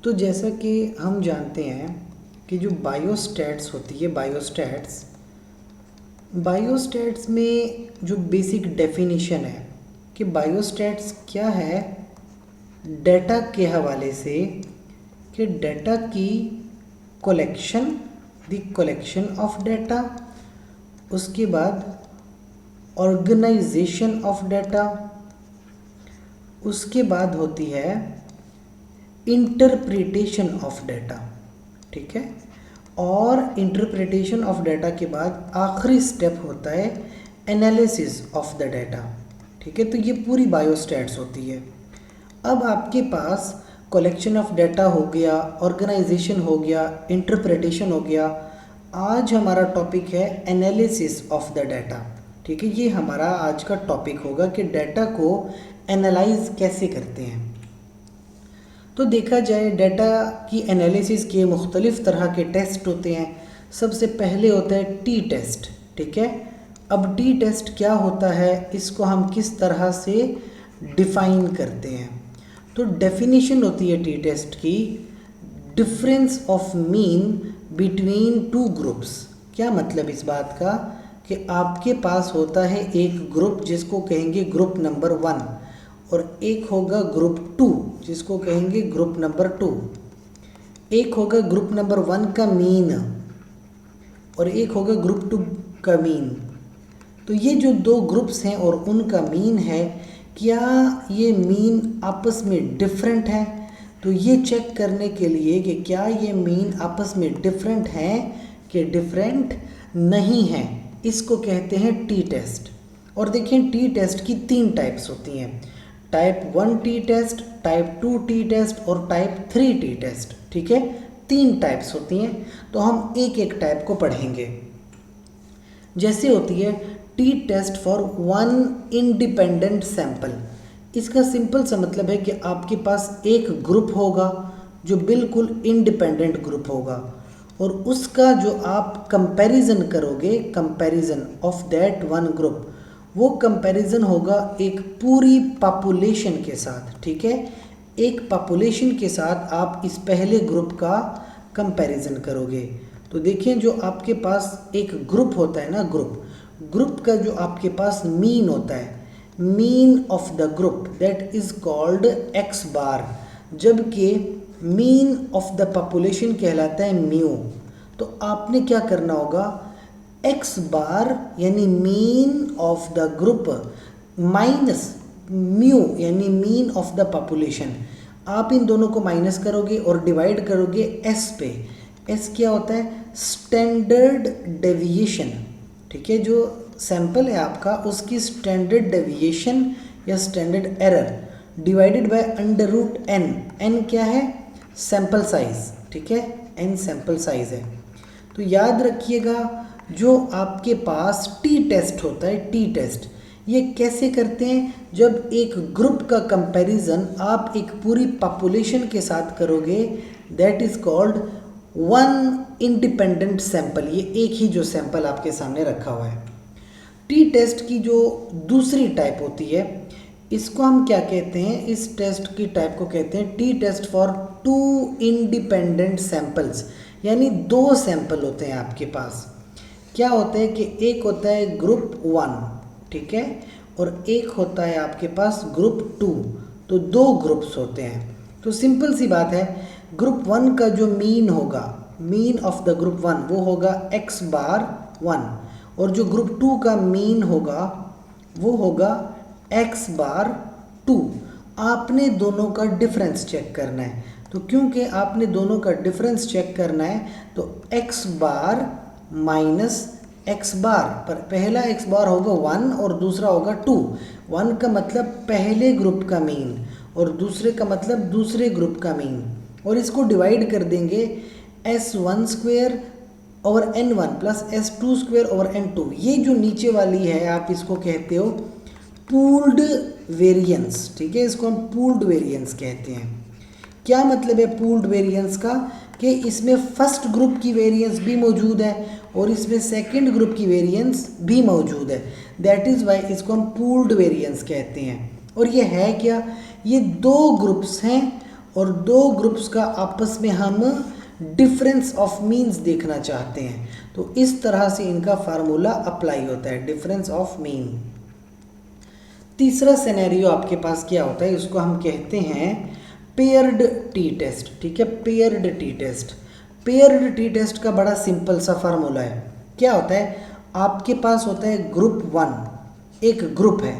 तो जैसा कि हम जानते हैं कि जो बायोस्टैट्स होती है, बायोस्टैट्स में जो बेसिक डेफिनेशन है कि बायोस्टैट्स क्या है, डेटा के हवाले से कि डेटा की कलेक्शन ऑफ डेटा, उसके बाद ऑर्गेनाइजेशन ऑफ डेटा, उसके बाद होती है इंटरप्रिटेशन ऑफ डेटा। ठीक है, और इंटरप्रिटेशन ऑफ डेटा के बाद आखिरी स्टेप होता है एनालिसिस ऑफ द डेटा। ठीक है, तो ये पूरी बायोस्टैट्स होती है। अब आपके पास कलेक्शन ऑफ डेटा हो गया, ऑर्गेनाइजेशन हो गया, इंटरप्रिटेशन हो गया। आज हमारा टॉपिक है एनालिसिस ऑफ द डेटा। ठीक है, ये हमारा आज का टॉपिक होगा कि डेटा को एनालाइज कैसे करते हैं। तो देखा जाए डेटा की एनालिसिस के मुख्तलिफ़ तरह के टेस्ट होते हैं। सबसे पहले होता है टी टेस्ट। ठीक है, अब टी टेस्ट क्या होता है, इसको हम किस तरह से डिफ़ाइन करते हैं। तो डेफिनेशन होती है टी टेस्ट की, difference of mean between two groups. क्या मतलब इस बात का कि आपके पास होता है एक ग्रुप जिसको कहेंगे ग्रुप नंबर 1, और एक होगा ग्रुप 2 जिसको कहेंगे ग्रुप नंबर 2। एक होगा ग्रुप नंबर 1 का मीन और एक होगा ग्रुप 2 का मीन। तो ये जो दो ग्रुप्स हैं और उनका मीन है, क्या ये मीन आपस में डिफरेंट है। तो ये चेक करने के लिए कि क्या ये मीन आपस में डिफरेंट हैं कि डिफरेंट नहीं हैं, इसको कहते हैं टी टेस्ट। और देखिए टी टेस्ट की 3 टाइप्स होती हैं, type 1 T test, type 2 T test और टाइप 3 टी टेस्ट। ठीक है, 3 टाइप्स होती हैं। तो हम एक एक टाइप को पढ़ेंगे। जैसे होती है T test for 1 independent sample. इसका सिंपल सा मतलब है कि आपके पास एक ग्रुप होगा जो बिल्कुल इंडिपेंडेंट ग्रुप होगा, और उसका जो आप कंपैरिजन करोगे, कंपैरिजन ऑफ दैट 1 ग्रुप, वो कंपैरिजन होगा एक पूरी पॉपुलेशन के साथ। ठीक है, एक पॉपुलेशन के साथ आप इस पहले ग्रुप का कंपैरिजन करोगे। तो देखिए जो आपके पास एक ग्रुप होता है ना, ग्रुप का जो आपके पास मीन होता है, mean of the group, that is called X bar, जबकि मीन ऑफ द पॉपुलेशन कहलाता है म्यू। तो आपने क्या करना होगा, एक्स बार यानी mean of the group minus mu यानी मीन ऑफ द पॉपुलेशन, आप इन दोनों को माइनस करोगे और डिवाइड करोगे एस पे। एस क्या होता है, स्टैंडर्ड डेविएशन। ठीक है, जो सैंपल है आपका उसकी स्टैंडर्ड डेविएशन या standard error divided by under root N. N क्या है, सैंपल साइज। ठीक है, एन सैंपल साइज है। तो याद रखिएगा जो आपके पास टी टेस्ट होता है, टी टेस्ट ये कैसे करते हैं, जब एक ग्रुप का कंपैरिजन आप एक पूरी पॉपुलेशन के साथ करोगे, that is called 1 independent sample. ये एक ही जो सैंपल आपके सामने रखा हुआ है। टी टेस्ट की जो दूसरी टाइप होती है, इसको हम क्या कहते हैं, इस टेस्ट की टाइप को कहते हैं T test for 2 independent samples, यानी 2 सैंपल होते हैं आपके पास। क्या होता है कि एक होता है ग्रुप 1, ठीक है, और एक होता है आपके पास ग्रुप 2। तो 2 ग्रुप्स होते हैं। तो सिंपल सी बात है, ग्रुप 1 का जो मीन होगा, मीन ऑफ द ग्रुप 1 वो होगा x बार 1, और जो ग्रुप 2 का मीन होगा वो होगा x बार 2। आपने दोनों का डिफरेंस चेक करना है। तो क्योंकि आपने दोनों का डिफरेंस चेक करना है तो x बार माइनस x बार, पर पहला x बार होगा 1 और दूसरा होगा 2। 1 का मतलब पहले ग्रुप का मीन और दूसरे का मतलब दूसरे ग्रुप का मीन, और इसको डिवाइड कर देंगे s1 square over n1 plus s2 square over n2। ये जो नीचे वाली है आप इसको कहते हो पूल्ड वेरिएंस। ठीक है, इसको हम पूल्ड वेरिएंस कहते हैं। क्या मतलब है पूल्ड वेरिएंस का, कि इसमें फर्स्ट ग्रुप की वेरिएंस भी मौजूद है और इसमें सेकंड ग्रुप की वेरिएंस भी मौजूद है। दैट इज़ वाई इसको हम पूल्ड वेरिएंस कहते हैं। और ये है क्या, ये 2 ग्रुप्स हैं और दो ग्रुप्स का आपस में हम डिफरेंस ऑफ मीन्स देखना चाहते हैं, तो इस तरह से इनका फार्मूला अप्लाई होता है, डिफरेंस ऑफ मीन। तीसरा सिनेरियो आपके पास क्या होता है, इसको हम कहते हैं पेयर्ड टी टेस्ट। ठीक है, paired T test. Paired T test का बड़ा सिंपल सा फार्मूला है। क्या होता है, आपके पास होता है ग्रुप 1, एक ग्रुप है,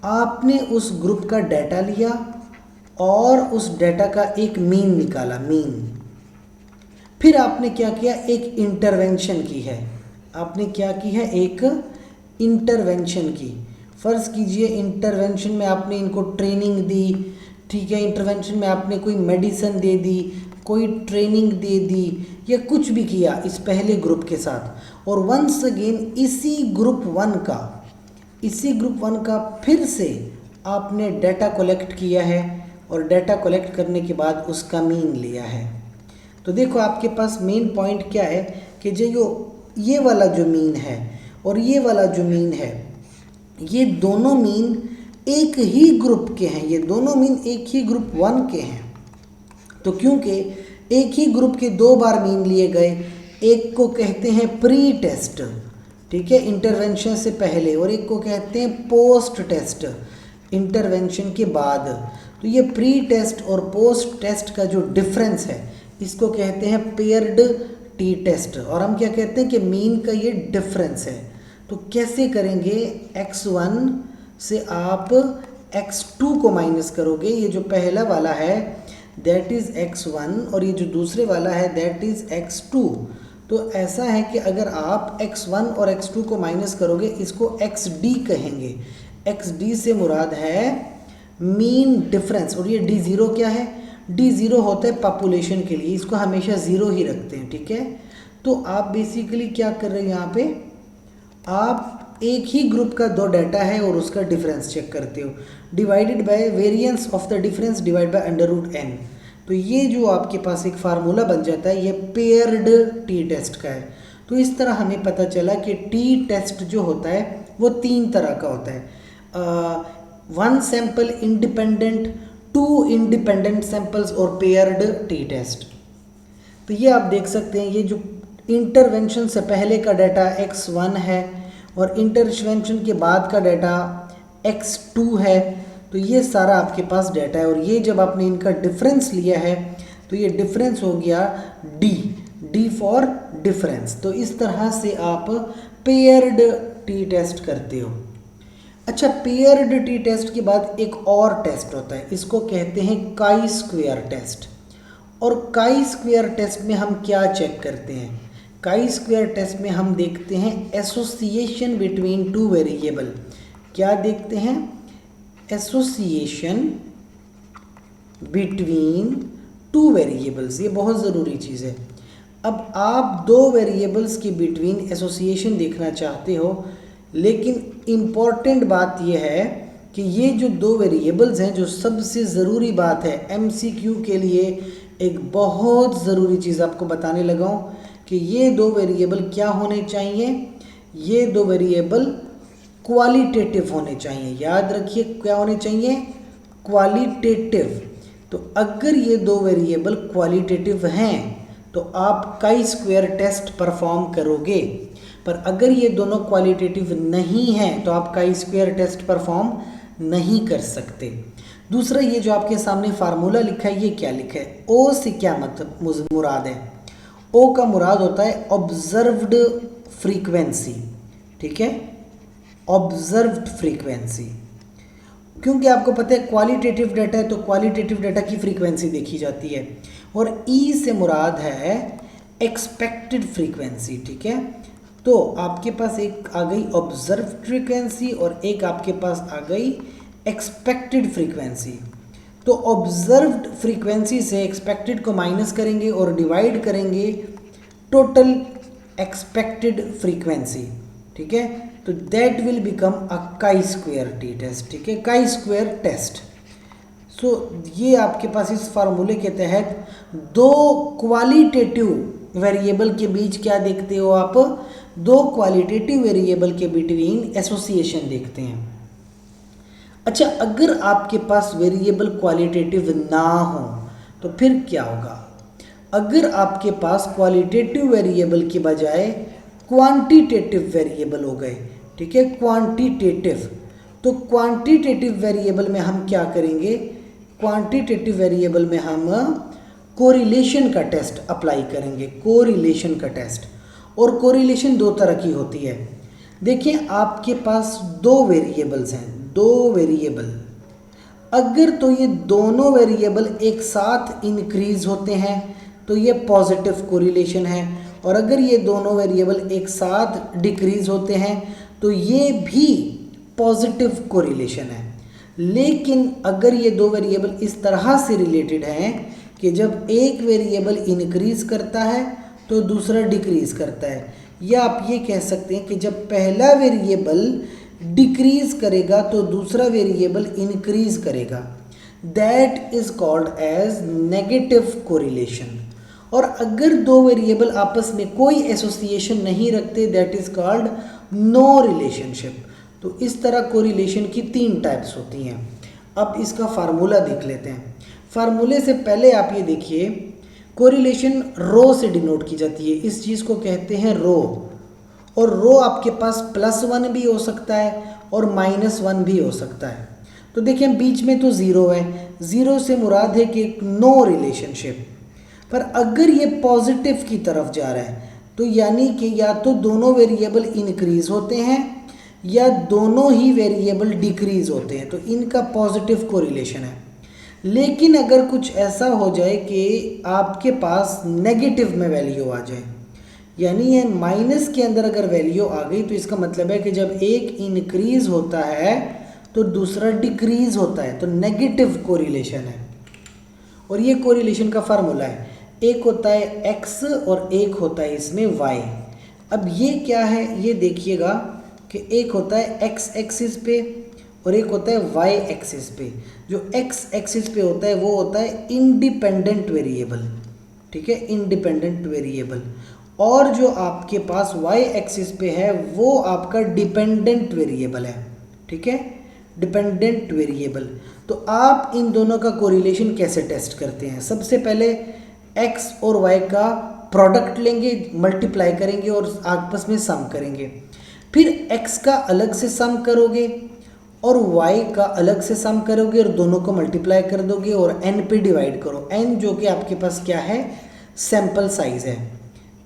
आपने उस ग्रुप का डाटा लिया और उस डाटा का एक मीन निकाला, मीन। फिर आपने क्या किया, एक इंटरवेंशन की है। आपने क्या की है, एक इंटरवेंशन की। फ़र्ज़ कीजिए इंटरवेंशन में आपने इनको ट्रेनिंग दी, ठीक है, इंटरवेंशन में आपने कोई मेडिसिन दे दी, कोई ट्रेनिंग दे दी, या कुछ भी किया इस पहले ग्रुप के साथ, और वंस अगेन इसी ग्रुप 1 का फिर से आपने डाटा कलेक्ट किया है, और डाटा कलेक्ट करने के बाद उसका मीन लिया है। तो देखो आपके पास मेन पॉइंट क्या है कि जो ये वाला जो मीन है और ये वाला जो मीन है, ये दोनों मीन एक ही ग्रुप के हैं, ये दोनों मीन एक ही ग्रुप 1 के हैं। तो क्योंकि एक ही ग्रुप के 2 बार मीन लिए गए, एक को कहते हैं प्री टेस्ट, ठीक है, इंटरवेंशन से पहले, और एक को कहते हैं पोस्ट टेस्ट, इंटरवेंशन के बाद। तो ये प्री टेस्ट और पोस्ट टेस्ट का जो डिफरेंस है, इसको कहते हैं पेयर्ड टी टेस्ट, और हम क्या कहते हैं कि मीन का ये डिफरेंस है। तो कैसे करेंगे, x1 से आप x2 को माइनस करोगे, ये जो पहला वाला है दैट इज़ x1 और ये जो दूसरे वाला है दैट इज़ x2। तो ऐसा है कि अगर आप x1 और x2 को माइनस करोगे, इसको xd कहेंगे। xd से मुराद है मीन डिफरेंस, और ये d0 क्या है, d0 होता है पॉपुलेशन के लिए, इसको हमेशा 0 ही रखते हैं, ठीक है। तो आप बेसिकली क्या कर रहे हैं, यहाँ पे आप एक ही ग्रुप का 2 डाटा है और उसका डिफरेंस चेक करते हो, divided by variance of the difference divide by √n। तो ये जो आपके पास एक फार्मूला बन जाता है, ये पेयर्ड टी टेस्ट का है। तो इस तरह हमें पता चला कि टी टेस्ट जो होता है वो 3 तरह का होता है, 1 सैंपल इंडिपेंडेंट, 2 इंडिपेंडेंट सैंपल्स और पेयर्ड टी टेस्ट। तो ये आप देख सकते हैं, ये जो इंटरवेंशन से पहले का डाटा x1 है और इंटरवेंशन के बाद का डाटा x2 है। तो ये सारा आपके पास डाटा है, और ये जब आपने इनका डिफरेंस लिया है तो ये डिफरेंस हो गया डी फॉर डिफरेंस। तो इस तरह से आप पेयर्ड टी टेस्ट करते हो। अच्छा, पेयर्ड टी टेस्ट के बाद एक और टेस्ट होता है, इसको कहते हैं काई स्क्वायर टेस्ट। और काई स्क्वायर टेस्ट में हम क्या चेक करते हैं, काई स्क्वायर टेस्ट में हम देखते हैं एसोसिएशन बिटवीन 2 वेरिएबल। क्या देखते हैं, एसोसिएशन बिटवीन 2 वेरिएबल्स, ये बहुत ज़रूरी चीज़ है। अब आप 2 वेरिएबल्स के बिटवीन एसोसिएशन देखना चाहते हो, लेकिन इम्पॉर्टेंट बात यह है कि ये जो 2 वेरिएबल्स हैं, जो सबसे ज़रूरी बात है एमसीक्यू के लिए, एक बहुत ज़रूरी चीज़ आपको बताने लगा हूँ कि ये 2 वेरिएबल क्या होने चाहिए, ये 2 वेरिएबल क्वालिटेटिव होने चाहिए। याद रखिए क्या होने चाहिए, क्वालिटेटिव। तो अगर ये 2 वेरिएबल क्वालिटेटिव हैं तो आप काई स्क्वायर टेस्ट परफॉर्म करोगे, पर अगर ये दोनों क्वालिटेटिव नहीं हैं तो आप काई स्क्वायर टेस्ट परफॉर्म नहीं कर सकते। दूसरा, ये जो आपके सामने फार्मूला लिखा है, ये क्या लिखा है, ओ से क्या मतलब मुराद है, ओ का मुराद होता है ऑब्जर्व्ड फ्रीक्वेंसी, ठीक है, ऑब्जर्व्ड फ्रीक्वेंसी। क्योंकि आपको पता है क्वालिटेटिव डाटा है तो क्वालिटेटिव डाटा की फ्रीक्वेंसी देखी जाती है, और ई से मुराद है एक्सपेक्टेड फ्रीक्वेंसी, ठीक है। तो आपके पास एक आ गई ऑब्जर्व्ड फ्रीक्वेंसी और एक आपके पास आ गई एक्सपेक्टेड फ्रीक्वेंसी। तो ऑब्जर्व्ड फ्रीक्वेंसी से एक्सपेक्टेड को माइनस करेंगे और डिवाइड करेंगे टोटल एक्सपेक्टेड फ्रीक्वेंसी, ठीक है। तो that will become a chi square T test, ठीक है, काई स्क्वायर टेस्ट। सो ये आपके पास इस फार्मूले के तहत 2 क्वालिटेटिव वेरिएबल के बीच क्या देखते हो आप, 2 क्वालिटेटिव वेरिएबल के बिटवीन एसोसिएशन देखते हैं। अच्छा, अगर आपके पास वेरिएबल क्वालिटेटिव ना हो तो फिर क्या होगा? अगर आपके पास क्वालिटेटिव वेरिएबल के बजाय क्वांटिटेटिव वेरिएबल हो गए, ठीक है, क्वांटिटेटिव, तो क्वांटिटेटिव वेरिएबल में हम क्या करेंगे? क्वांटिटेटिव वेरिएबल में हम कोरिलेशन का टेस्ट अप्लाई करेंगे, कोरिलेशन का टेस्ट। और कोरिलेशन दो तरह की होती है। देखिए, आपके पास दो वेरिएबल्स हैं, दो वेरिएबल, अगर तो ये दोनों वेरिएबल एक साथ इंक्रीज होते हैं तो ये पॉजिटिव कोरिलेशन है, और अगर ये दोनों वेरिएबल एक साथ डिक्रीज होते हैं तो ये भी पॉजिटिव कोरिलेशन है। लेकिन अगर ये दो वेरिएबल इस तरह से रिलेटेड हैं कि जब एक वेरिएबल इंक्रीज करता है तो दूसरा डिक्रीज करता है, या आप ये कह सकते हैं कि जब पहला वेरिएबल डिक्रीज करेगा तो दूसरा वेरिएबल इंक्रीज करेगा, that is called as negative correlation. और अगर दो वेरिएबल आपस में कोई एसोसिएशन नहीं रखते, that is called no relationship. तो इस तरह कोरिलेशन की तीन टाइप्स होती हैं। अब इसका फार्मूला देख लेते हैं। फार्मूले से पहले आप ये देखिए, कोरिलेशन रो से डिनोट की जाती है, इस चीज़ को कहते हैं रो। और रो आपके पास +1 भी हो सकता है और -1 भी हो सकता है। तो देखिए, बीच में तो ज़ीरो है, ज़ीरो से मुराद है कि नो रिलेशनशिप। पर अगर ये पॉजिटिव की तरफ जा रहा है तो यानी कि या तो दोनों वेरिएबल इंक्रीज होते हैं या दोनों ही वेरिएबल डिक्रीज होते हैं, तो इनका पॉजिटिव कोरिलेशन है। लेकिन अगर कुछ ऐसा हो जाए कि आपके पास नेगेटिव में वैल्यू आ जाए, यानी ये माइनस के अंदर अगर वैल्यू आ गई, तो इसका मतलब है कि जब एक इंक्रीज होता है तो दूसरा डिक्रीज होता है, तो नेगेटिव कोरिलेशन है। और ये कोरिलेशन का फार्मूला है, एक होता है x और एक होता है इसमें y। अब ये क्या है, ये देखिएगा कि एक होता है x एक्सिस पे और एक होता है y एक्सिस पे। जो x एक्सिस पे होता है वो होता है इंडिपेंडेंट वेरिएबल, ठीक है, इंडिपेंडेंट वेरिएबल। और जो आपके पास y एक्सिस पे है वो आपका डिपेंडेंट वेरिएबल है, ठीक है, डिपेंडेंट वेरिएबल। तो आप इन दोनों का कोरिलेशन कैसे टेस्ट करते हैं? सबसे पहले x और y का प्रोडक्ट लेंगे, मल्टीप्लाई करेंगे और आपस में सम करेंगे। फिर x का अलग से सम करोगे और y का अलग से सम करोगे और दोनों को मल्टीप्लाई कर दोगे और n पे डिवाइड करो। n जो कि आपके पास क्या है, सैंपल साइज है,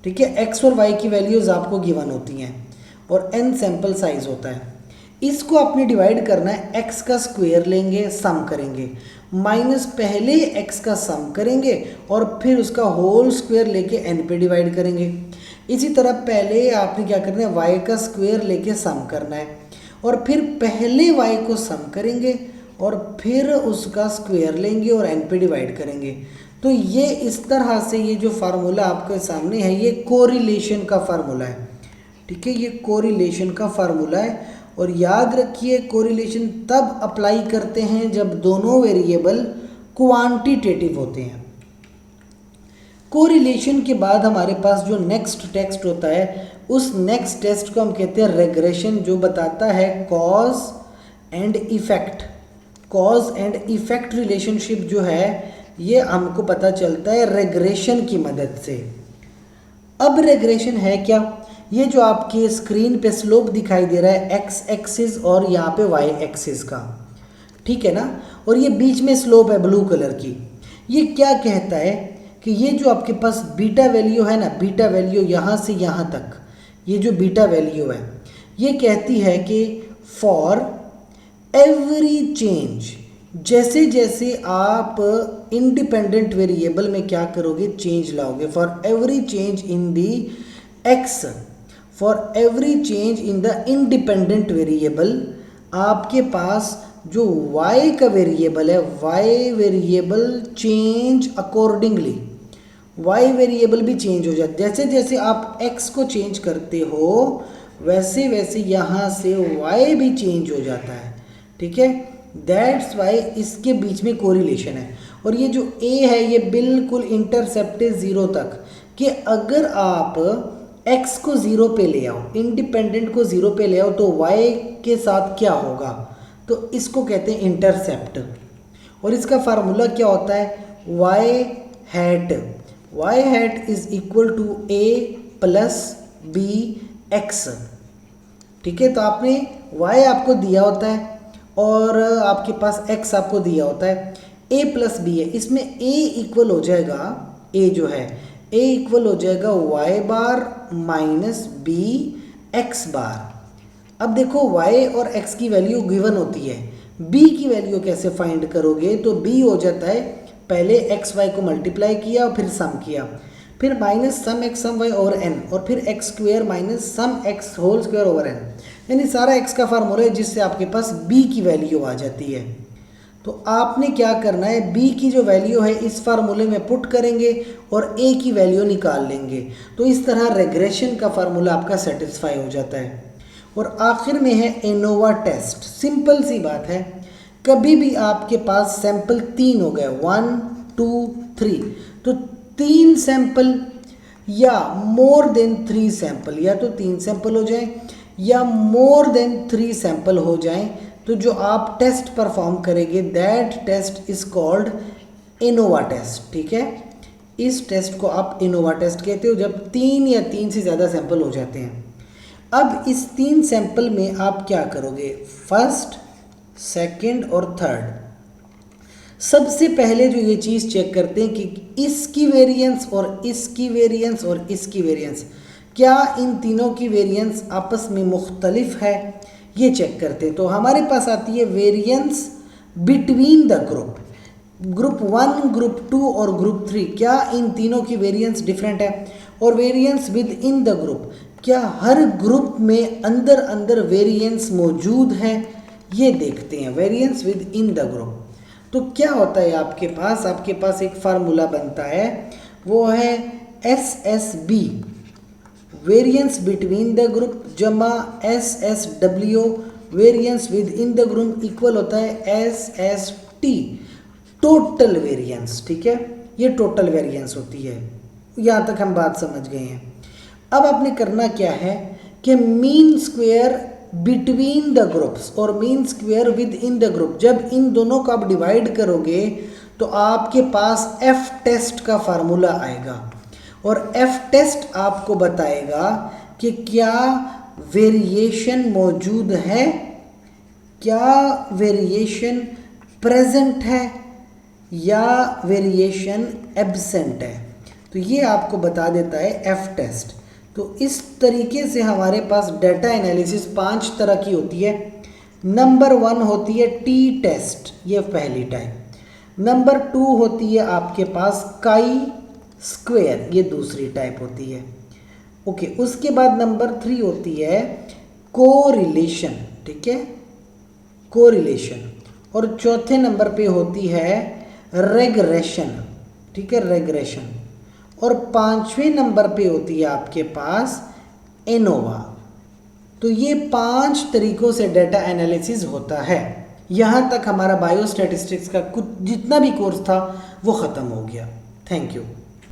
ठीक है। x और y की वैल्यूज़ आपको गिवन होती हैं और n सैंपल साइज होता है। इसको आपने डिवाइड करना है, x का स्क्वायर लेंगे, सम करेंगे, माइनस पहले x का सम करेंगे और फिर उसका होल स्क्वायर लेके n पे डिवाइड करेंगे। इसी तरह पहले आपने क्या करना है, y का स्क्वायर लेके सम करना है और फिर पहले y को सम करेंगे और फिर उसका स्क्वायर लेंगे और n पे डिवाइड करेंगे। तो ये इस तरह से ये जो फार्मूला आपके सामने है ये कोरिलेशन का फार्मूला है, ठीक है, ये कोरिलेशन का फार्मूला है। और याद रखिए, कोरिलेशन तब अप्लाई करते हैं जब दोनों वेरिएबल क्वांटिटेटिव होते हैं। कोरिलेशन के बाद हमारे पास जो नेक्स्ट टेस्ट होता है, उस नेक्स्ट टेस्ट को हम कहते हैं रेग्रेशन, जो बताता है cause and effect. Cause and effect relationship जो है ये हमको पता चलता है रेग्रेशन की मदद से। अब रेग्रेशन है क्या? ये जो आपके स्क्रीन पे स्लोप दिखाई दे रहा है x एक्सिस और यहाँ पे y एक्सिस का, ठीक है ना, और ये बीच में स्लोप है ब्लू कलर की। ये क्या कहता है कि ये जो आपके पास बीटा वैल्यू है ना, बीटा वैल्यू यहाँ से यहाँ तक, ये जो बीटा वैल्यू है ये कहती है कि फॉर एवरी चेंज, जैसे जैसे आप इंडिपेंडेंट वेरिएबल में क्या करोगे, चेंज लाओगे, for every change in the x, for every change in the independent variable, आपके पास जो y का वेरिएबल है, y variable change accordingly, y variable भी चेंज हो जाता है। जैसे जैसे आप x को चेंज करते हो वैसे वैसे यहाँ से y भी चेंज हो जाता है, ठीक है। दैट्स वाई इसके बीच में कोरिलेशन है। और ये जो a है ये बिल्कुल इंटरसेप्ट है 0 तक, कि अगर आप x को 0 पे ले आओ, इंडिपेंडेंट को 0 पे ले आओ, तो y के साथ क्या होगा, तो इसको कहते हैं इंटरसेप्ट। और इसका फार्मूला क्या होता है, Y hat is equal to A plus B X. ठीक है, तो आपने y आपको दिया होता है और आपके पास x आपको दिया होता है, a प्लस बी है, इसमें a इक्वल हो जाएगा, a जो है a इक्वल हो जाएगा y बार माइनस बी एक्स बार। अब देखो y और x की वैल्यू गिवन होती है, b की वैल्यू कैसे फाइंड करोगे, तो b हो जाता है पहले x y को मल्टीप्लाई किया और फिर सम किया, फिर minus sum X sum Y over N, और फिर X square minus sum X whole square over N, यानी सारा x का फार्मूला है जिससे आपके पास b की वैल्यू आ जाती है। तो आपने क्या करना है, b की जो वैल्यू है इस फार्मूले में पुट करेंगे और a की वैल्यू निकाल लेंगे, तो इस तरह रेग्रेशन का फार्मूला आपका सेटिस्फाई हो जाता है। और आखिर में है एनोवा टेस्ट। सिंपल सी बात है, कभी भी आपके पास सैंपल 3 हो गए 1 2 3, तो 3 सैंपल या मोर देन 3 सैंपल, या तो 3 सैंपल हो जाएं या मोर देन 3 सैंपल हो जाएं, तो जो आप टेस्ट परफॉर्म करेंगे that test is called ANOVA test. ठीक है, इस टेस्ट को आप एनोवा टेस्ट कहते हो जब 3 या 3 से ज़्यादा सैंपल हो जाते हैं। अब इस 3 सैंपल में आप क्या करोगे, फर्स्ट सेकंड और थर्ड। सबसे पहले जो ये चीज़ चेक करते हैं कि इसकी वेरिएंस और इसकी वेरिएंस और इसकी वेरिएंस, क्या इन तीनों की वेरिएंस आपस में मुख्तलिफ है, ये चेक करते हैं। तो हमारे पास आती है variance between the group, group 1 group 2 और ग्रुप 3, क्या इन तीनों की वेरिएंस डिफरेंट है, और variance with in the group, क्या हर ग्रुप में अंदर अंदर वेरिएंस मौजूद है, ये देखते हैं, variance with in the group. तो क्या होता है आपके पास एक फार्मूला बनता है, वो है SSB, variance between the group, जमा SSW, variance with in the group, equal होता है SST, टोटल वेरिएंस। ठीक है, ये टोटल वेरिएंस होती है। यहाँ तक हम बात समझ गए हैं। अब आपने करना क्या है कि mean square between the groups और mean square within the group, जब इन दोनों को आप डिवाइड करोगे तो आपके पास F टेस्ट का फार्मूला आएगा, और F टेस्ट आपको बताएगा कि क्या वेरिएशन मौजूद है, क्या वेरिएशन प्रेजेंट है या वेरिएशन एब्सेंट है। तो ये आपको बता देता है F टेस्ट। तो इस तरीके से हमारे पास डाटा एनालिसिस 5 तरह की होती है। नंबर 1 होती है T टेस्ट, ये पहली टाइप। नंबर 2 होती है आपके पास काई स्क्वायर, ये दूसरी टाइप होती है। ओके, उसके बाद नंबर 3 होती है कोरिलेशन। ठीक है, कोरिलेशन। और चौथे नंबर पे होती है रेग्रेशन। ठीक है, रेग्रेशन। और 5वें नंबर पे होती है आपके पास एनोवा। तो ये 5 तरीकों से डाटा एनालिसिस होता है। यहाँ तक हमारा बायोस्टैटिस्टिक्स का कुछ जितना भी कोर्स था वो ख़त्म हो गया। Thank you.